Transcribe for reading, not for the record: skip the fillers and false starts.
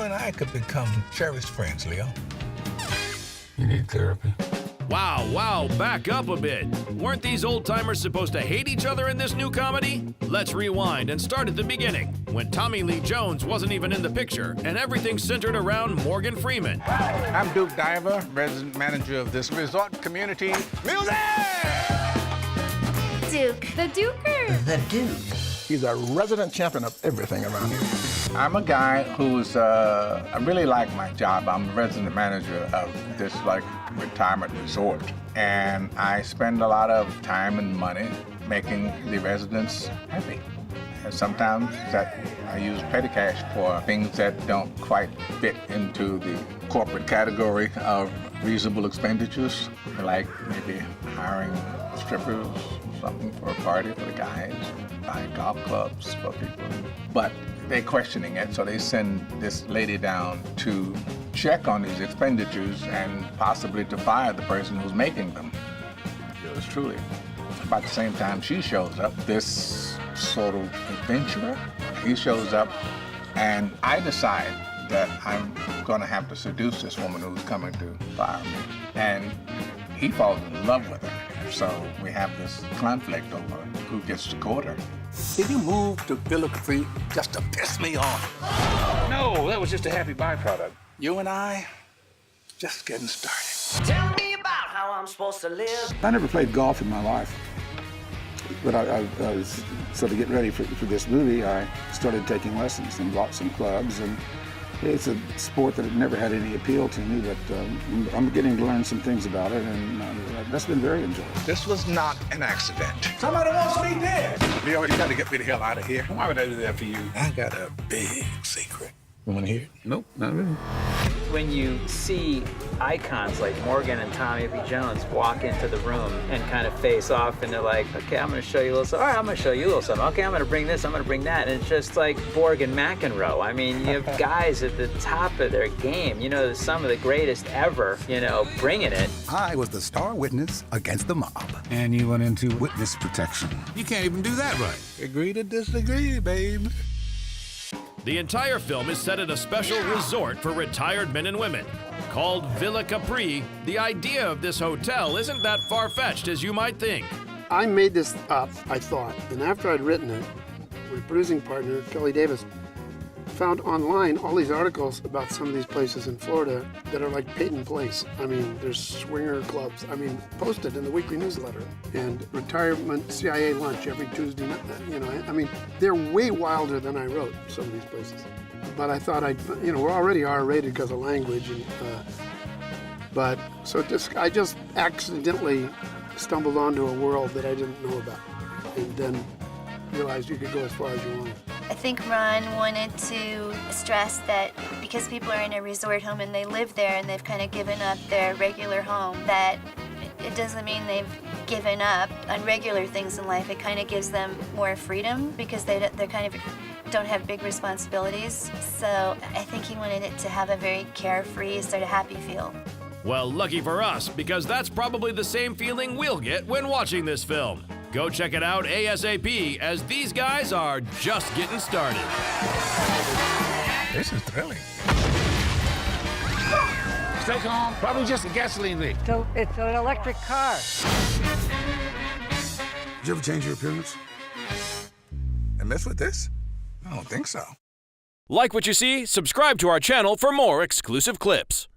and I could become cherished friends, Leo. You need therapy. Wow, back up a bit. Weren't these old-timers supposed to hate each other in this new comedy? Let's rewind and start at the beginning, when Tommy Lee Jones wasn't even in the picture, and everything centered around Morgan Freeman. I'm Duke Diver, resident manager of this resort community. Music! Duke. The Duker. The Duke. He's a resident champion of everything around here. I'm a guy who's, I really like my job. I'm the resident manager of this, retirement resort. And I spend a lot of time and money making the residents happy. And sometimes I use petty cash for things that don't quite fit into the corporate category of reasonable expenditures, like maybe hiring strippers, something for a party for the guys, buying golf clubs for people. But they're questioning it, so they send this lady down to check on these expenditures and possibly to fire the person who's making them. Yours truly. About the same time she shows up, this sort of adventurer, he shows up, and I decide that I'm gonna have to seduce this woman who's coming to fire me. And he falls in love with her. So we have this conflict over who gets to court her. Did you move to Villa Capri just to piss me off? No, that was just a happy byproduct. You and I, just getting started. Tell me about how I'm supposed to live. I never played golf in my life, but I was sort of getting ready for this movie. I started taking lessons and bought some clubs, and it's a sport that had never had any appeal to me, but I'm getting to learn some things about it, and that's been very enjoyable. This was not an accident. Somebody wants me dead. Leo, you gotta get me the hell out of here. Why would I do that for you? I got a big secret. You wanna hear it? Nope, not really. When you see icons like Morgan and Tommy Lee Jones walk into the room and kind of face off, and they're like, okay, I'm gonna show you a little something. All right, I'm gonna show you a little something. Okay, I'm gonna bring this, I'm gonna bring that. And it's just like Borg and McEnroe. I mean, you have guys at the top of their game. You know, some of the greatest ever, bringing it. I was the star witness against the mob. And you went into witness protection. You can't even do that right. Agree to disagree, babe. The entire film is set at a special resort for retired men and women. Called Villa Capri, the idea of this hotel isn't that far-fetched as you might think. I made this up, I thought, and after I'd written it, my producing partner, Kelly Davis, found online all these articles about some of these places in Florida that are like Peyton Place. I mean, there's swinger clubs, posted in the weekly newsletter, and retirement CIA lunch every Tuesday night, I mean, they're way wilder than I wrote, some of these places. But I thought we're already R-rated because of language, and I just accidentally stumbled onto a world that I didn't know about, and then realized you could go as far as you wanted. I think Ron wanted to stress that because people are in a resort home and they live there and they've kind of given up their regular home, that it doesn't mean they've given up on regular things in life. It kind of gives them more freedom because they kind of don't have big responsibilities. So I think he wanted it to have a very carefree, sort of happy feel. Well, lucky for us, because that's probably the same feeling we'll get when watching this film. Go check it out ASAP, as these guys are just getting started. This is thrilling. Stay calm. Probably just a gasoline leak. So it's an electric car. Did you ever change your appearance? And mess with this? I don't think so. Like what you see? Subscribe to our channel for more exclusive clips.